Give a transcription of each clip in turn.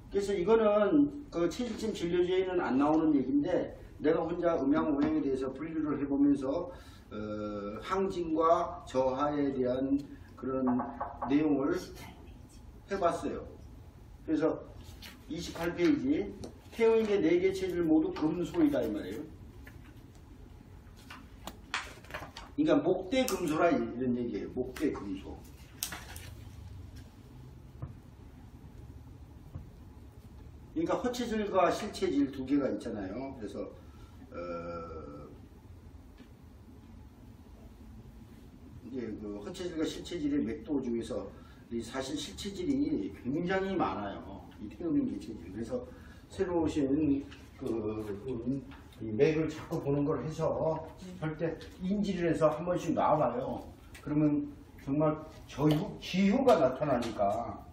그래서 이거는 그 체질점 진료제에는 안 나오는 얘기인데 내가 혼자 음양 오행에 대해서 분류를 해보면서 항진과 저하에 대한 그런 내용을 해봤어요. 그래서 28페이지 태음의 4개 체질 모두 금소이다 이 말이에요. 그러니까 목대 금소라 이런 얘기예요. 목대 금소. 그러니까 허체질과 실체질 두 개가 있잖아요. 그래서 이제 그 허체질과 실체질의 맥도 중에서 사실 실체질이 굉장히 많아요. 이 태음인계 체질. 그래서 새로 오신 이 맥을 자꾸 보는 걸 해서 할 때 인지를 해서 한 번씩 나와봐요. 그러면 정말 기후가 나타나니까.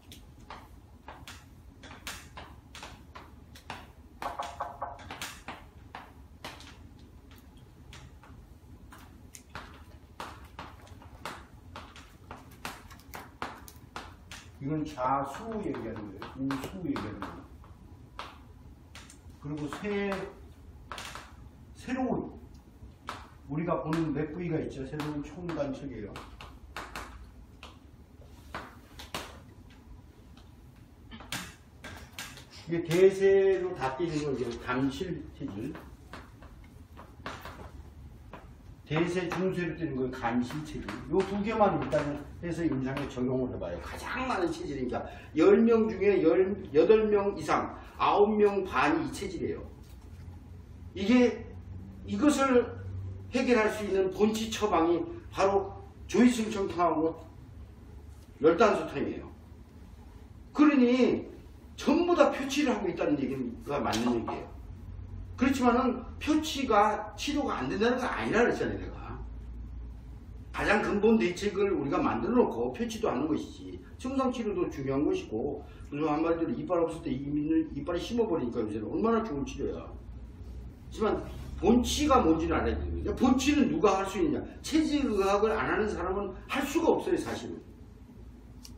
이건 좌수 얘기하는 거예요. 우수 얘기하는 거예요. 그리고 새로운 우리가 보는 몇 부위가 있죠. 새로운 총관측이에요. 이게 대세로 다 띄는 건 이제 간실체질. 대세 중세로 띄는 건 간실체질. 요 두 개만 일단 해서 임상에 적용을 해봐요. 가장 많은 체질이니까 10명 중에 8명 이상 9명 반이 이 체질이에요. 이것을 해결할 수 있는 본치 처방이 바로 조이승청탕하고 열단소탕이에요. 그러니 전부 다 표치를 하고 있다는 얘기가 맞는 얘기예요. 그렇지만은 표치가 치료가 안 된다는 건 아니라 그랬잖아요. 내가 가장 근본 대책을 우리가 만들어 놓고 표치도 하는 것이지 증상치료도 중요한 것이고, 그래서 한마디로 이빨 없을 때 이빨을 심어버리니까 요새는 얼마나 좋은 치료야. 하지만 본치가 뭔지는 알아야 됩니다. 본치는 누가 할 수 있느냐. 체질의학을 안 하는 사람은 할 수가 없어요, 사실은.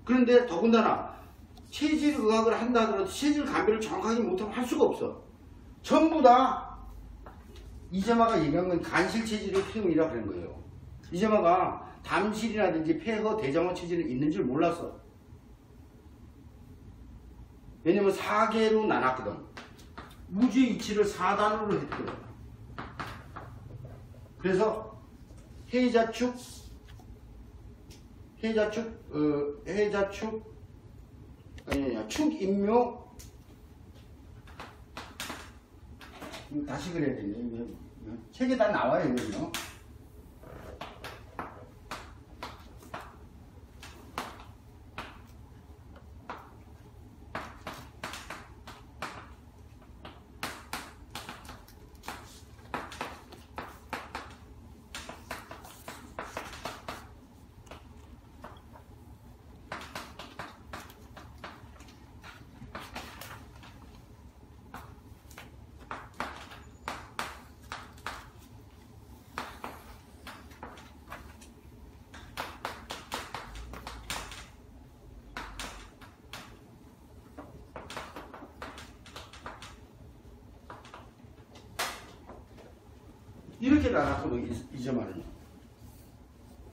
그런데 더군다나 체질의학을 한다 하더라도 체질 감별을 정확하게 못하면 할 수가 없어. 전부 다 이재마가 얘기한 건 간실체질의 태음이라 그런 거예요. 이재마가 담실이라든지 폐허, 대장호 체질은 있는 줄 몰랐어. 왜냐면 4개로 나눴거든. 우주의 이치를 4단으로 했거든. 그래서 축인묘 다시 그래야 되네. 책에 다 나와요, 이거는요. 이렇게 나눴거든, 이제만은.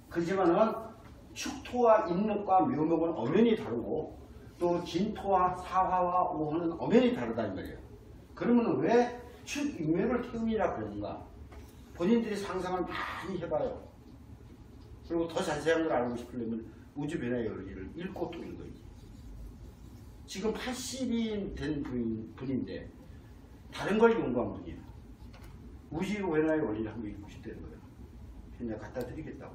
그지만은 축토와 인목과 묘목은 엄연히 다르고, 또 진토와 사화와 오화는 엄연히 다르다 이 말이에요. 그러면 왜 축인묘를 태음이라 그러는가? 본인들이 상상을 많이 해봐요. 그리고 더 자세한 걸 알고 싶으려면 우주 변화의 원리를 읽고 또 읽어야지. 지금 80이 된 분인데 다른 걸 연구한 분이야. 우주 변화의 원리를 한번 읽고 싶다는 거예요. 그냥 갖다 드리겠다고.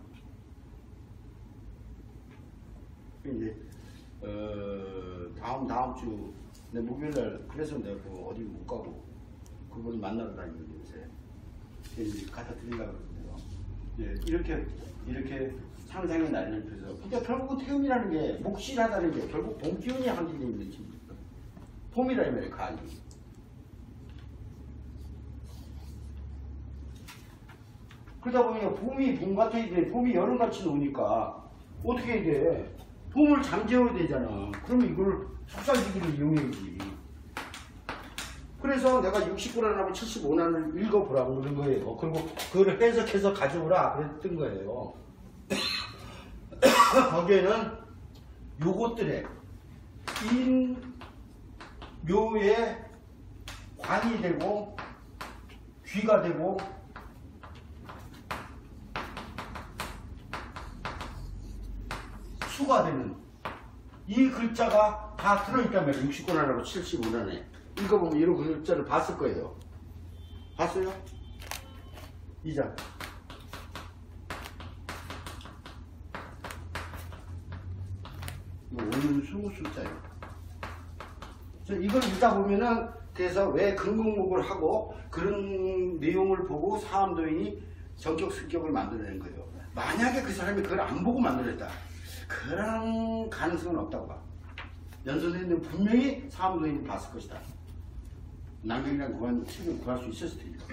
이제 다음 주 내 목요일날 그래서 내가 어디 못 가고 그분을 만나러 다니는데 요새 이제 갖다 드리려고 그러는데요. 이렇게 상상의 날을 펴서, 그러니까 결국은 태음이라는 게 몫이라다는 게 결국 봄기운이 함유되어 있는 집입니다. 봄이라 이 말이에요, 간이. 그러다 보니까 봄이 봄 같아야 돼. 봄이 여름같이 노니까 어떻게 해야 돼? 봄을 잠재워야 되잖아. 그러면 이걸 속살지기를 이용해야지. 그래서 내가 69난하고 75난을 읽어보라고 그런 거예요. 그리고 그걸 해석해서 가져오라 그랬던 거예요. 거기에는 요것들에 인, 묘에 관이 되고 귀가 되고 수가 되는 이 글자가 다 들어있단 말이에요. 69난하고 75난에 읽어보면 이런 글자를 봤을 거예요. 봤어요? 이자 원수 숫자예요. 이걸 읽다 보면은 그래서 왜 근국목을 하고 그런 내용을 보고 사암도인이 전격 승격을 만들어낸 거예요. 만약에 그 사람이 그걸 안 보고 만들었다. 그런 가능성은 없다고 봐. 연선생님은 분명히 사암도인이 봤을 것이다. 남경이라는 책을 구할 수 있었을 테니까.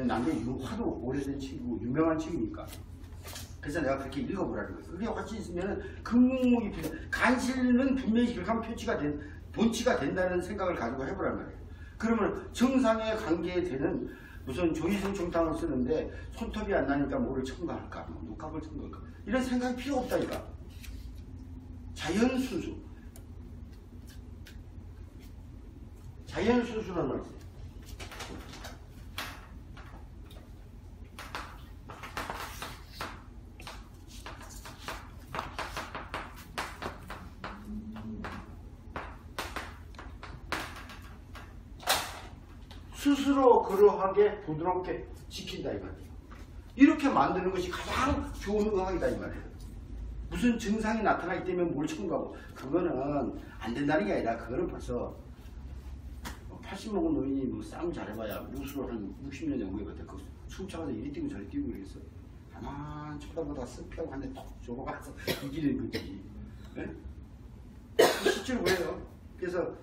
남경이 하도 오래된 책이고 유명한 책이니까. 그래서 내가 그렇게 읽어보라는 거예요. 그게 같이 있으면 근국목이 간실은 분명히 그렇게 표치가 본치가 된다는 생각을 가지고 해보란 말이에요. 그러면 정상에 관계되는 무슨 조이성 총탕을 쓰는데 손톱이 안 나니까 뭐를 첨가할까, 뭐 녹합을 첨가할까 이런 생각이 필요 없다니까. 자연수수. 자연수수란 말이지. 스스로 그러하게 부드럽게 지킨다 이 말이에요. 이렇게 만드는 것이 가장 좋은 의학이다 이 말이에요. 무슨 증상이 나타나기 때문에 뭘 첨가하고 그거는 안 된다는 게 아니라 그거는 벌써 80 먹은 노인이 뭐 싸움 잘해봐야 무술을 한 60년 연구해 봤다. 그 숨차가서 이리 뛰고 저리 뛰고 그랬어. 가만 쳐다보다 습하고 한대 톡 줘봐서 이기는 거지. 네? 실제로 그래요. 그래서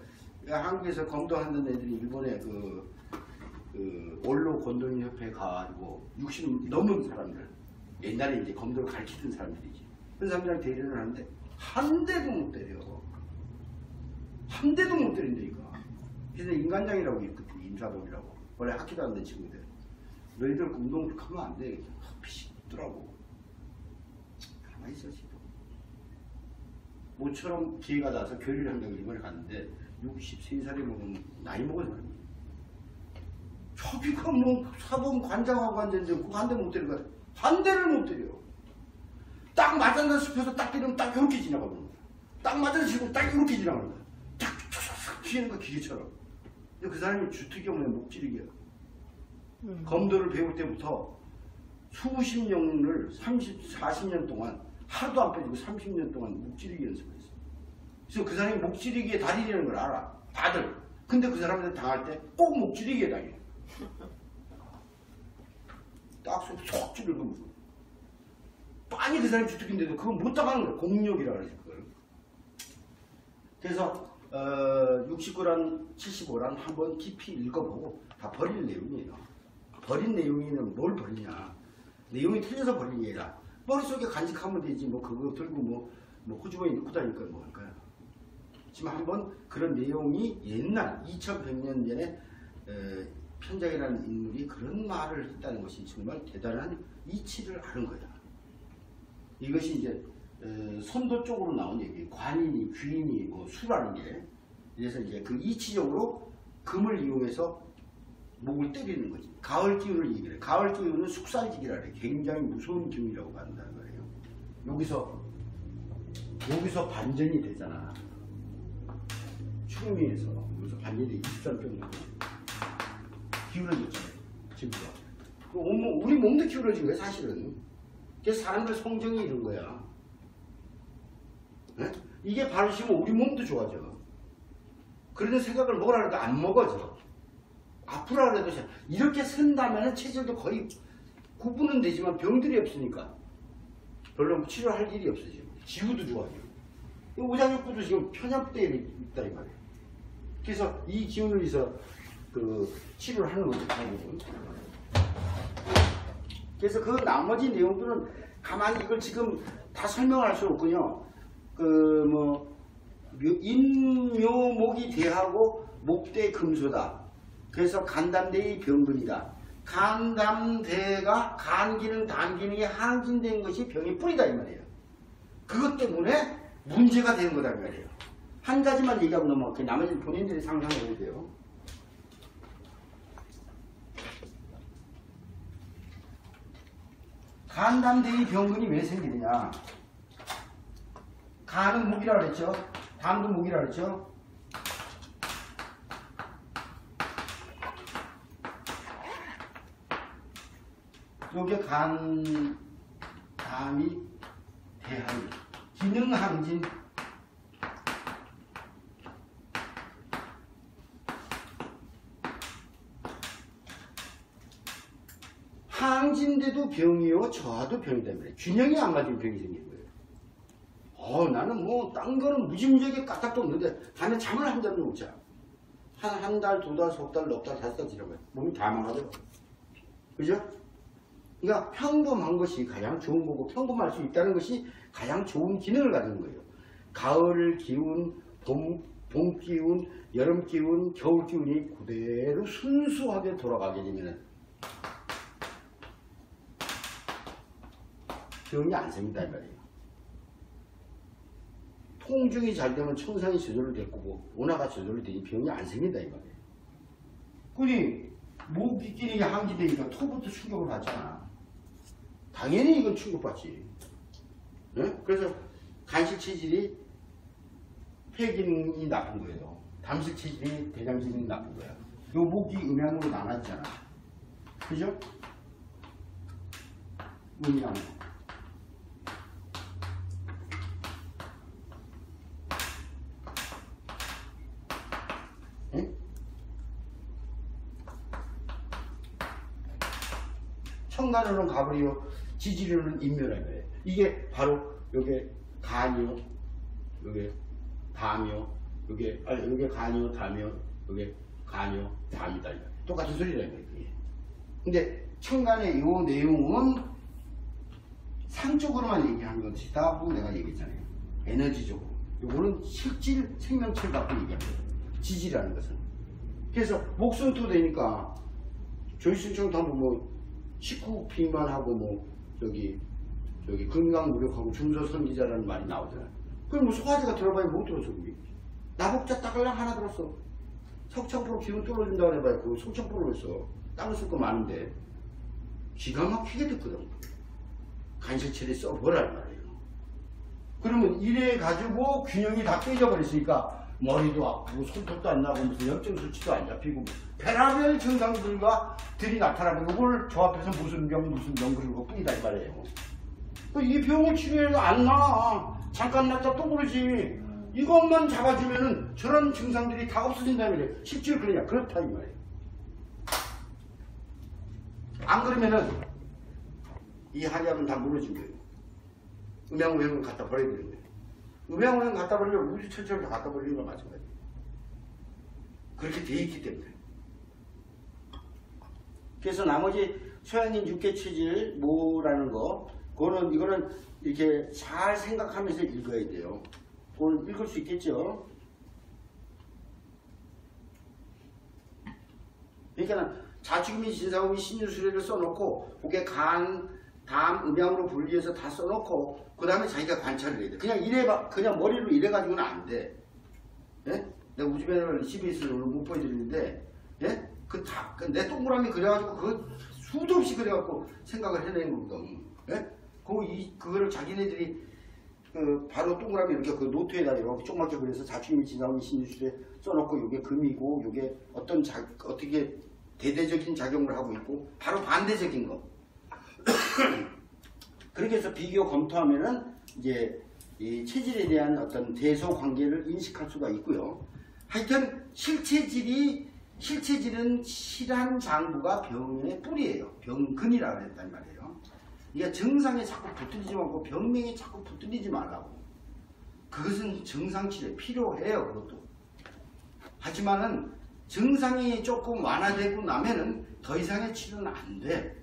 한국에서 검도하는 애들이 일본에 그 원로 건도인 협회에 가가지고 60 넘은 사람들 옛날에 이제 검도를 가르치던 사람들이지. 그런 사람들이랑 대련을 하는데 한 대도 못 때려. 한 대도 못 때린다니까. 그래서 인간장이라고 있거든. 임사범이라고. 원래 학교도 안 된 친구들. 너희들 운동 그렇게 하면 안 돼. 피식더라고. 가만히 있어 지금. 모처럼 기회가 나서 교류를 한다고 일본에 갔는데 63살이 먹은 나이 먹은 사람이에요. 저기가 뭐 사범 관장하고 앉았는데 그거 한 대 못 때린 거야. 한 대를 못 때려. 딱 맞았나 싶어서 딱 때리면 딱 이렇게 지나가는 거야. 딱 맞았나 싶으면 딱 이렇게 지나가는 거야. 딱 튀는 거 기계처럼. 근데 그 사람이 주특경에 목지르기야. 검도를 배울 때부터 수십 년을 40년 동안 하루도 안 빼지고 30년 동안 목지르기 연습을 했어. 그래서 그 사람이 목지르기의 달인이라는 걸 알아. 다들. 근데 그 사람들 당할 때 꼭 목지르기에 다녀. 딱 속 찌르고 빤히 그 사람이 주특기인데도 그건 못 당하는 거야. 공력이라 그러지 그걸. 그래서 69란 75란 한번 깊이 읽어보고 다 버릴 내용이에요. 버린 내용이는 뭘 버리냐. 내용이 틀려서 버린 게 아니라 머릿속에 간직하면 되지 뭐 그거 들고 뭐 호주머니 넣고 다니까 뭐 할까요. 지금 한번 그런 내용이 옛날 2100년 전에 편장이라는 인물이 그런 말을 했다는 것이 정말 대단한 이치를 아는 거야. 이것이 이제 선도 쪽으로 나온 얘기예요. 관인이, 귀인이, 뭐 수라는 게. 그래서 이제 그 이치적으로 금을 이용해서 목을 때리는 거지. 가을 기운을 얘기해. 가을 기운은 숙살직이라 그래. 굉장히 무서운 기운이라고 한다는 거예요. 여기서 반전이 되잖아. 충미에서 여기서 반전이 23.5 기울어졌잖아요. 지금부터. 우리 몸도 기울어진 거야 사실은. 그래서 사람들 성정이 이런 거야. 네? 이게 바르시면 우리 몸도 좋아져. 그런 생각을 먹으라 해도 안 먹어져. 아프라 그래도 이렇게 쓴다면 체질도 거의 구분은 되지만 병들이 없으니까 별로 치료할 일이 없어지고 지구도 좋아져. 오장육부도 지금 편협되어 있다 이 말이에요. 그래서 이 기운을 위해서 그 치료를 하는 거죠. 그래서 그 나머지 내용들은 가만히 이걸 지금 다 설명할 수 없군요. 인묘목이 대하고 목대 금소다. 그래서 간담대의 병근이다. 간담대가 간기능 단기능이 항진된 것이 병의 뿌리다 이 말이에요. 그것 때문에 문제가 되는 거다 이 말이에요. 한 가지만 얘기하고 넘어갈게요. 나머지는 본인들이 상상해야 돼요. 간담대의 병근이 왜 생기느냐. 간은 목이라고 그랬죠. 담도 목이라고 그랬죠. 요게 간, 담이 대항, 기능항진. 항진돼도 병이요, 저하도 병이 때문에 균형이 안 맞은 병이 생긴 거예요. 나는 뭐 딴 거는 무지무지하게 까딱도 없는데 밤에 잠을 한 잠도 못 자. 한 달, 두 달, 석 달, 넉 달, 다섯 달 지나면 몸이 다 망가져. 그죠? 그러니까 평범한 것이 가장 좋은 거고 평범할 수 있다는 것이 가장 좋은 기능을 가지는 거예요. 가을 기운, 봄 기운, 여름 기운, 겨울 기운이 그대로 순수하게 돌아가게 되면 병이 안 생긴다 이 말이에요. 통증이 잘 되면 청산이 저절로 될 거고 온화가 저절로 되니 병이 안 생긴다 이 말이에요. 그니 목이 끼리게 항지되니까 토부터 충격을 받잖아. 당연히 이건 충격받지. 네? 그래서 간식 체질이 폐 기능이 나쁜 거예요. 담식 체질이 대장 기능이 나쁜 거야. 요 목이 음양으로 나눠있잖아. 그죠? 음양. 네? 청간으로는 가불이요, 지지류는 인묘라는 거예요. 이게 바로 요게 간이요, 요게 담이요, 요게 간이요, 담이요, 요게 간이요, 담이다. 똑같은 소리라는 거예요. 근데 청간의 요 내용은 상적으로만 얘기하는 것이다고 내가 얘기했잖아요. 에너지적으로. 요거는 실질 생명체를 갖고 얘기하는 거예요. 지지라는 것은. 그래서 목성토 되니까 조이신청도 한번 뭐 식후 비만하고 뭐 저기 건강 무력하고 중소 선지자라는 말이 나오잖아요. 그럼 뭐 소화제가 들어봐야 못 들었어 그게. 나복자 딱을랑 하나 들었어. 석창포로 기운 떨어진다고 해봐야 그 석창포로 했어. 땅을 쓸 거 많은데 기가 막히게 듣거든. 간식체를 써보란 말이에요. 그러면 이래 가지고 균형이 다 깨져버렸으니까 머리도 아프고 손톱도 안 나고 무슨 염증 수치도 안 잡히고 별의별 증상들과 들이 나타나고 이걸 조합해서 무슨 병 그럴 것 뿐이다 이 말이에요. 이 병을 치료해도 안 나. 잠깐 났다 또 그러지. 이것만 잡아주면은 저런 증상들이 다 없어진다 말이에요. 실제로 그러냐? 그렇다 이 말이에요. 안 그러면은 이 한약은 다 무너진 거예요. 음양우행은 갖다 버려야 되는 거예요. 음양우행 갖다 버리면 우주천처럼 다 갖다 버리는 거 마찬가지예요. 그렇게 돼 있기 때문에. 그래서 나머지 소양인 육개체질 뭐라는 거, 이거는 이렇게 잘 생각하면서 읽어야 돼요. 그걸 읽을 수 있겠죠? 그러니까 자축미, 진사음이, 신유수레를 써놓고 그게 간, 담, 음양으로 분리해서 다 써놓고 그 다음에 자기가 관찰을 해야 돼. 그냥 머리로 이래가지고는 안 돼. 예? 내가 우주변을 CBS를 못 보여드리는데, 예? 내 동그라미 그려가지고 그거 수도 없이 그려갖고 생각을 해내는 거거든. 예? 그거를 자기네들이 바로 동그라미 이렇게 그 노트에다 이렇게 조그맣게 그려서 자축미, 진사음이, 신유수레 써놓고 요게 금이고 요게 어떻게 대대적인 작용을 하고 있고 바로 반대적인 거. 그렇게 해서 비교 검토하면은 이제 이 체질에 대한 어떤 대소 관계를 인식할 수가 있고요. 하여튼 실체질은 실한 장부가 병의 뿌리예요. 병근이라고 했단 말이에요. 이게 증상에 자꾸 붙들리지 말고 병명에 자꾸 붙들리지 말라고. 그것은 증상치료에 필요해요. 그것도. 하지만은 증상이 조금 완화되고 나면은 더 이상의 치료는 안 돼.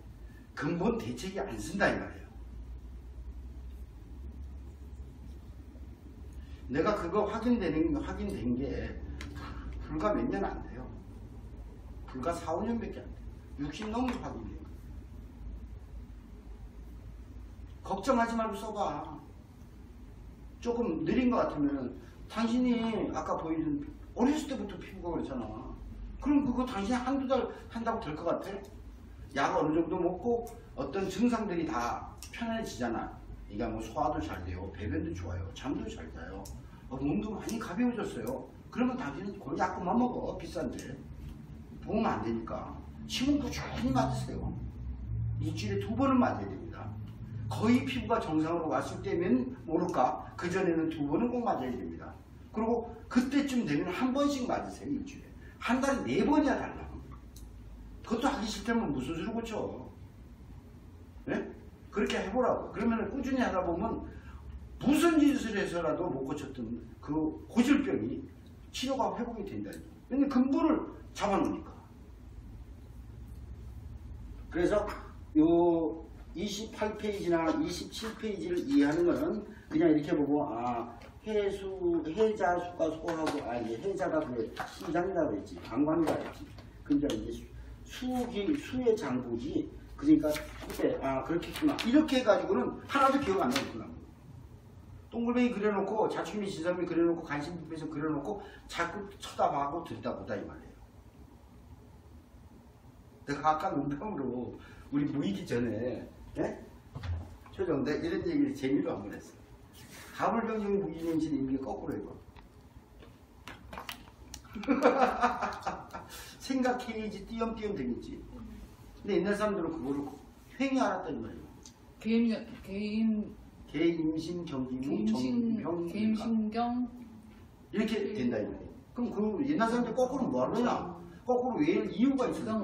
근본 대책이 안 쓴다 이 말이에요. 내가 그거 확인된 게 불과 몇 년 안 돼요. 불과 4, 5년밖에 안 돼요. 60 넘어서 확인돼요. 걱정하지 말고 써봐. 조금 느린 것 같으면 당신이 아까 보여준 어렸을 때부터 피부가 그렇잖아. 그럼 그거 당신이 한두 달 한다고 될 것 같아? 약 어느 정도 먹고 어떤 증상들이 다 편안해지잖아. 그러니까 뭐 소화도 잘 돼요. 배변도 좋아요. 잠도 잘 자요. 몸도 많이 가벼워졌어요. 그러면 당신은 그 약국만 먹어. 비싼데. 도움 안 되니까. 침은 꾸준히 맞으세요. 일주일에 2번은 맞아야 됩니다. 거의 피부가 정상으로 왔을 때면 모를까. 그전에는 2번은 꼭 맞아야 됩니다. 그리고 그때쯤 되면 1번씩 맞으세요. 일주일에. 한 달에 4번이야 달라. 그것도 하기 싫다면 무슨 수를 고쳐. 네? 그렇게 해보라고. 그러면 꾸준히 하다 보면 무슨 짓을 해서라도 못 고쳤던 그 고질병이 치료가 회복이 된다. 근데 근본을 잡아놓으니까. 그래서 요 28페이지나 27페이지를 이해하는 거는 그냥 이렇게 보고 해자 수가 소하고 해자가 그래 시장이라고 했지 방광이라고 했지. 그러니까 이제 수의 장부지. 그러니까 그때 그렇게 했구나 이렇게 해가지고는 하나도 기억 안 나겠구나. 동글뱅이 그려놓고 자충미 지삼이 그려놓고 간신부에서 그려놓고 자꾸 쳐다봐고 들여다보다 이 말이에요. 내가 아까 농담으로 우리 모이기 전에 초정 내가 이런 얘기를 재미로 한번 했어. 가물병정 무기명신 임기 거꾸로 해봐. 생각해야지 띄엄띄엄 되겠지. 근데 옛날 사람들은 그거를 횡히 알았단 말이에요. 개임신 경기무 정병 개임신경 이렇게 된다 이 말이에요. 그럼 그 옛날 사람들 거꾸로 뭐 하느냐? 거꾸로 외울 이유가 있어.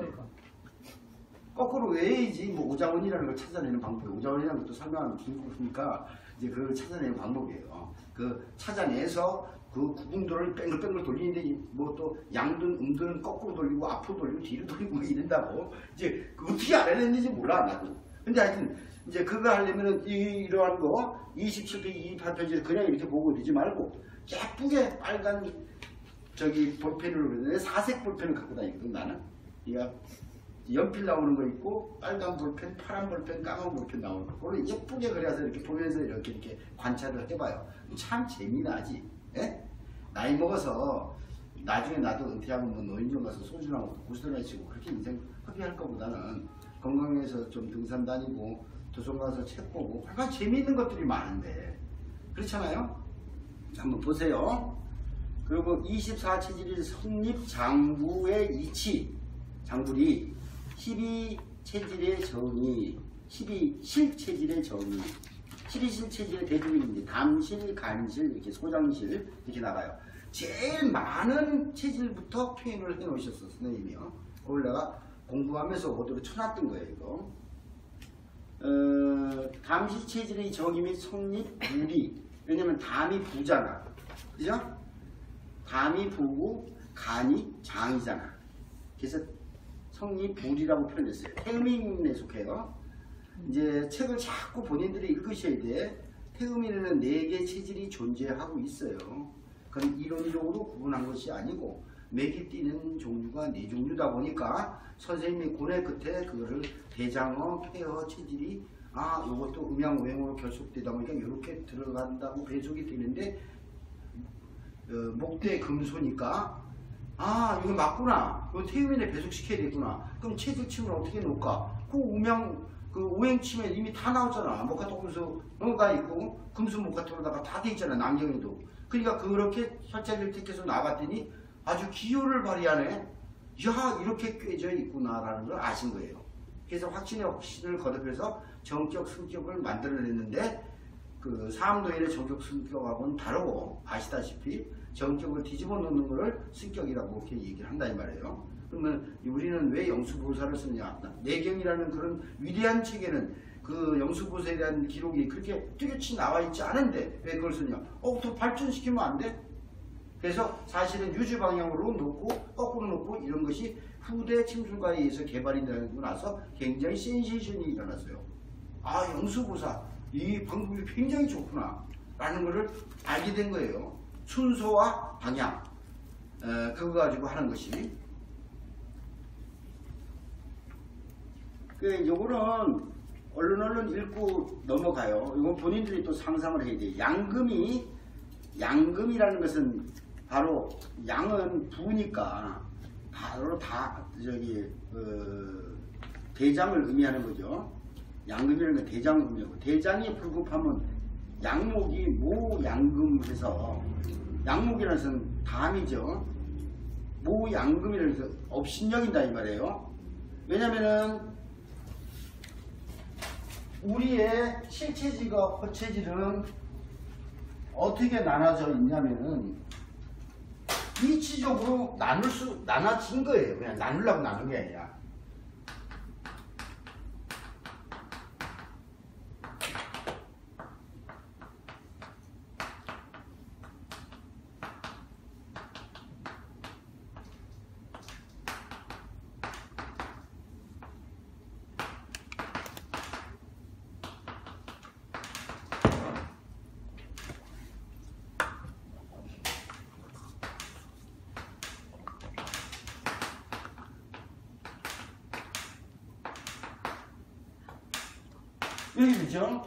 거꾸로 외야지 뭐 오자원이라는 걸 찾아내는 방법이에요. 오자원이라는 것도 설명하면 길고니까 이제 그걸 찾아내는 방법이에요. 그 찾아내서 그 구궁도를 뺑글뺑글 돌리는데 뭐 또 양둔 음둔은 거꾸로 돌리고 앞으로 돌리고 뒤로 돌리고 뭐 이런다고 이제 그 어떻게 알아냈는지 몰라 나도. 근데 하여튼 이제 그거 하려면은 이러한 거 27페이지 28페이지를 그냥 이렇게 보고 이러지 말고 예쁘게 빨간 저기 볼펜으로 사색 볼펜을 갖고 다니거든 나는. 그러니까 연필 나오는 거 있고 빨간 볼펜, 파란 볼펜, 까만 볼펜 나오는 거. 그걸 예쁘게 그려서 이렇게 보면서 이렇게 관찰을 해봐요. 참 재미나지. 예? 나이 먹어서 나중에 나도 은퇴하고 뭐 노인정 가서 소주나 먹고 고스톱이나 치고 그렇게 인생 허비할 것보다는 건강해서 좀 등산 다니고 도서관 가서 책 보고 얼마나 재미있는 것들이 많은데 그렇잖아요? 한번 보세요. 그리고 24체질이 성립 장부의 이치 장불이 12체질의 정의 12실체질의 정의 12실체질의 대중인데 담실, 간실, 이렇게 소장실 이렇게 나가요. 제일 많은 체질부터 표현을 해 놓으셨어 선생님이요. 그걸 내가 공부하면서 그대로 쳐놨던 거예요 이거. 담시 체질의 정의 및 성립, 부리. 왜냐면 담이 부잖아. 그죠? 담이 부고 간이 장이잖아. 그래서 성립, 부리라고 표현했어요. 태음인에 속해요. 이제 책을 자꾸 본인들이 읽으셔야 돼. 태음인에는 4개 체질이 존재하고 있어요. 그건 이론적으로 구분한 것이 아니고 맥이 뛰는 종류가 4종류다 보니까 선생님이 고뇌 끝에 그거를 대장어, 폐허 체질이 이것도 음양오행으로 결속되다 보니까 이렇게 들어간다고 배속이 되는데 목대 금소니까 이거 맞구나. 이거 태음인에 배속시켜야 되구나. 그럼 체질침을 어떻게 놓을까? 그 오행침에 이미 다 나왔잖아. 목화토금수가 있고 금수 목화토로다가 다 돼 있잖아. 남경에도. 그러니까 그렇게 혈자리를 택해서 나갔더니 아주 기호를 발휘하네. 야 이렇게 꿰져 있구나라는 걸 아신 거예요. 그래서 확신의 확신을 거듭해서 정격 승격을 만들어냈는데 그 사암도인의 정격 승격하고는 다르고 아시다시피 정격을 뒤집어 놓는 것을 승격이라고 이렇게 얘기를 한다 이 말이에요. 그러면 우리는 왜 영수보사를 쓰느냐? 내경이라는 그런 위대한 책에는 그 영수보사에 대한 기록이 그렇게 뚜렷이 나와 있지 않은데 왜 그걸 쓰냐? 더 발전시키면 안 돼? 그래서 사실은 유지 방향으로 놓고 거꾸로 놓고 이런 것이 후대 침술가에 의해서 개발이 되고 나서 굉장히 센세이션이 일어났어요. 영수보사 이 방법이 굉장히 좋구나 라는 것을 알게 된 거예요. 순서와 방향 그거 가지고 하는 것이. 요거는 얼른 읽고 넘어가요. 이건 본인들이 또 상상을 해야 돼요. 양금이라는 것은 바로 양은 부니까 바로 다 대장을 의미하는 거죠. 양금이라는 건 대장을 의미하고, 대장이 불급하면 양목이 모양금해서, 양목이라는 것은 담이죠. 모양금이라는 것은 업신여긴다 이 말이에요. 왜냐면은 우리의 실체질과 허체질은 어떻게 나눠져 있냐면은 이치적으로 나눠진 거예요. 그냥 나누려고 나눈 게 아니라. 여기 그죠?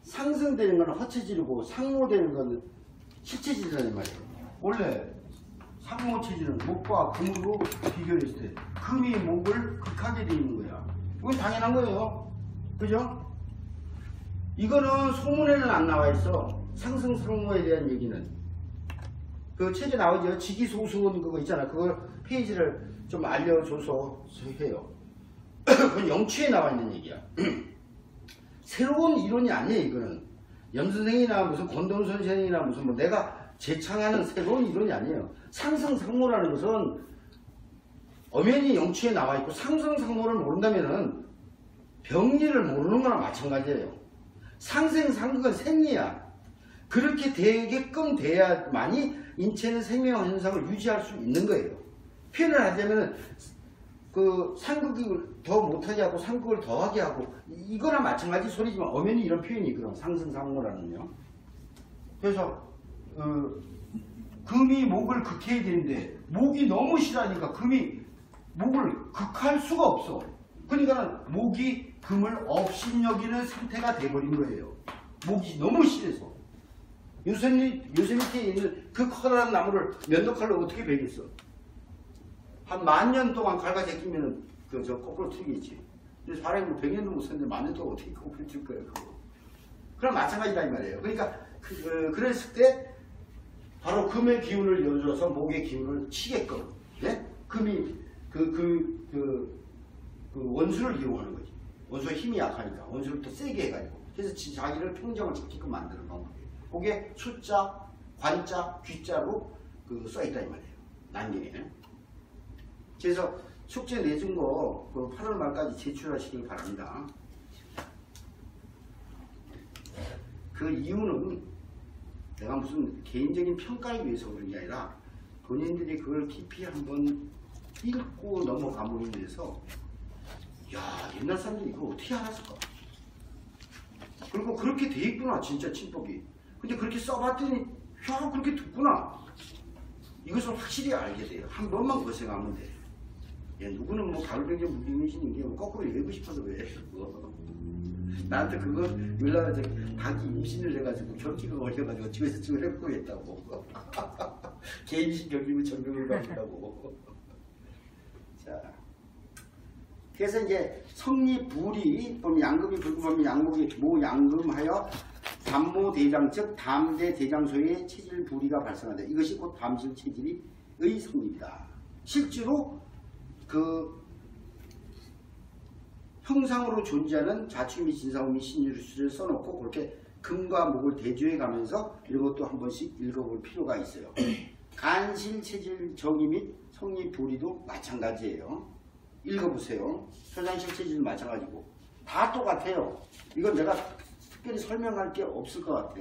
상승되는 건 허체질이고 상모되는 건 실체질이라는 말이에요. 원래 상모체질은 목과 금으로 비교했을 때 금이 목을 극하게 되어 있는 거야. 이건 당연한 거예요. 그죠? 이거는 소문에는 안 나와 있어. 상승상모에 대한 얘기는. 그 책에 나오죠. 지기소승은 그거 있잖아. 그걸 페이지를 좀 알려줘서 해요. 그건 영취에 나와 있는 얘기야. 새로운 이론이 아니에요. 이거는 염선생이나 무슨 권동 선생이나 무슨 뭐 내가 제창하는 새로운 이론이 아니에요. 상승상모라는 것은 엄연히 영취에 나와 있고, 상승상모를 모른다면은 병리를 모르는 거나 마찬가지예요. 상생상극은 생리야. 그렇게 되게끔 돼야만이 인체는 생명 현상을 유지할 수 있는 거예요. 표현을 하자면은 그 상극을 더 못하게 하고 상극을 더하게 하고, 이거나 마찬가지 소리지만 엄연히 이런 표현이 있거든. 상승상모라는요. 그래서 금이 목을 극해야 되는데 목이 너무 실하니까 금이 목을 극할 수가 없어. 그러니까 목이 금을 업신여기는 상태가 돼버린 거예요. 목이 너무 실해서. 요새 밑에 있는 그 커다란 나무를 면도칼로 어떻게 베겠어? 한 10,000년 동안 갈가 제끼면은 저 거꾸로 튀겠지. 근데 사람이 뭐 100년도 못 썼는데 10,000년 동안 어떻게 거꾸로 튈 거예요, 그거. 그럼 마찬가지다 이 말이에요. 그러니까 그랬을 때 바로 금의 기운을 열어서 목의 기운을 치게끔, 네? 금이 그 원수를 이용하는 거지. 원수의 힘이 약하니까 원수를 더 세게 해가지고, 그래서 자기를 평정을 찾게끔 만드는 방법이에요. 그게 숫자, 관자, 귀자로 써있다 이 말이에요. 난경에. 그래서 숙제 내준 거 8월 말까지 제출하시길 바랍니다. 그 이유는 내가 무슨 개인적인 평가를 위해서 그런 게 아니라 본인들이 그걸 깊이 한번 읽고 넘어감으로 인해서, 야, 옛날 사람들이 이거 어떻게 알았을까? 그리고 그렇게 돼 있구나, 진짜 친법이. 근데 그렇게 써봤더니, 야, 그렇게 됐구나. 이것을 확실히 알게 돼요. 한 번만 고생하면 돼. 야, 누구는 뭐 가을병자 무빙이시는 게 뭐 거꾸로 읽고 싶어서 왜 그거. 나한테 그거 연락을 닭이 임신을 해가지고 경기가 걸려가지고 집에서 지금 해보겠다고. 개인식 경기면 전경을 받는다고. 자, 그래서 이제 성리불이 보면 양금이 불급하면 양목이 모양금하여 담모대장 즉 담대대장소의 체질불이가 발생한다. 이것이 곧 담실 체질의 성립이다. 실제로 그 형상으로 존재하는 자충 및 진사후 및 신유수를 써놓고 그렇게 금과 목을 대조해 가면서 이것도 한 번씩 읽어볼 필요가 있어요. 간실 체질 정의 및 성립불이도 마찬가지예요. 읽어보세요. 표장실 체질도 마찬가지고 다 똑같아요. 이건 내가 특별히 설명할 게 없을 것 같아.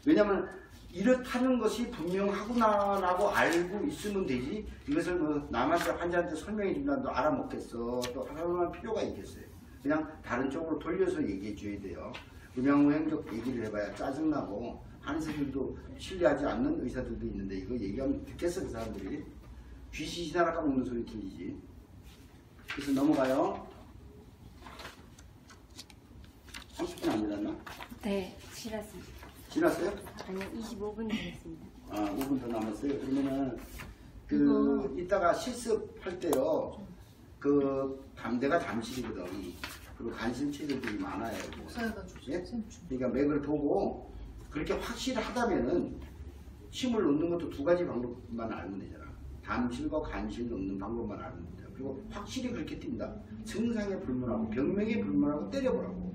왜냐면 이렇다는 것이 분명하구나라고 알고 있으면 되지, 이것을 뭐 남한테 환자한테 설명해 준다도 알아먹겠어. 또 설명할 필요가 있겠어요. 그냥 다른 쪽으로 돌려서 얘기해 줘야 돼요. 음양무행적 얘기를 해봐야 짜증나고 한의사들도 신뢰하지 않는 의사들도 있는데 이거 얘기하면 듣겠어 그 사람들이. 귀신이나 까먹는 소리 들리지. 그래서 넘어가요. 30분 안 지났나? 네, 지났습니다. 지났어요? 아니요, 25분 지났습니다. 아, 5분 더 남았어요. 그러면은 이따가 실습할 때요. 내가 담실이거든. 그리고 관심 치료들이 많아요. 예? 그러니까 맥을 보고 그렇게 확실하다면은 침을 놓는 것도 두 가지 방법만 알면 되잖아. 담실과 관실 놓는 방법만 알면 돼. 그리고 확실히 그렇게 뛴다. 증상에 불문하고 병명에 불문하고 때려보라고.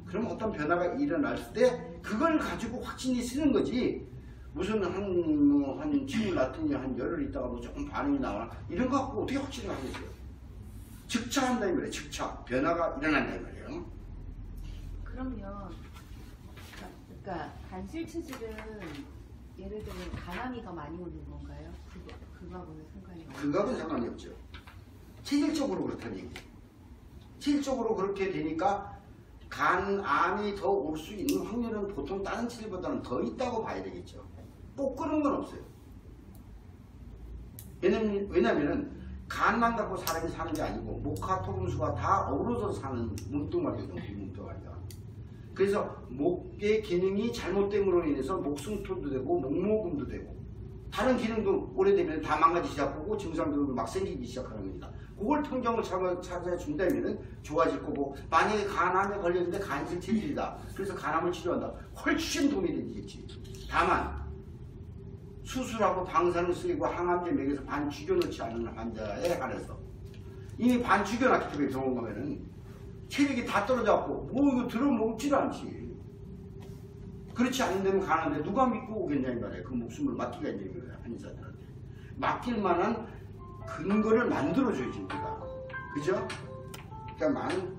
그럼 어떤 변화가 일어날 때 그걸 가지고 확신이 쓰는 거지. 무슨 한 침을 놨더니 한 열흘 있다가 뭐 조금 반응이 나와 이런 거 갖고 어떻게 확신을 하겠어요. 즉차한다 이 말이에요. 즉차 변화가 일어난다 이 말이에요. 그러면 그러니까 간실 체질은 예를 들면 간암이가 많이 오는 건가요? 그거하고는 상관이 없나요? 그거하고는 상관이 없죠. 체질적으로 그렇다는 얘기죠. 체질적으로 그렇게 되니까 간암이 더 올 수 있는 확률은 보통 다른 체질보다는 더 있다고 봐야 되겠죠. 꼭 그런 건 없어요. 왜냐면은 간만 갖고 사람이 사는 게 아니고 목화 토금수가 다 어우러져 사는 몸뚱아리거든요. 몸뚱아리가. 그래서 목의 기능이 잘못됨으로 인해서 목숨토도 되고 목모금도 되고 다른 기능도 오래되면 다 망가지기 시작하고 증상들도 막 생기기 시작하는 거니까 그걸 평정을 찾아준다면 좋아질 거고 만약에 간암에 걸렸는데 간질 체질이다. 그래서 간암을 치료한다. 훨씬 도움이 되겠지. 다만 수술하고 방사능 쓰이고 항암제 먹여서 반 죽여놓지 않은 환자에 한해서 이미 반 죽여놨기 때문에 병원 가면은 체력이 다 떨어져갖고 뭐 이거 들어먹지를 않지. 그렇지 않는다면 가는데 누가 믿고 오겠냐 이 말이야. 그 목숨을 맡기가 있는 거야 한의사들한테. 맡길 만한 근거를 만들어줘야지 우리가. 그죠? 그러니까 많은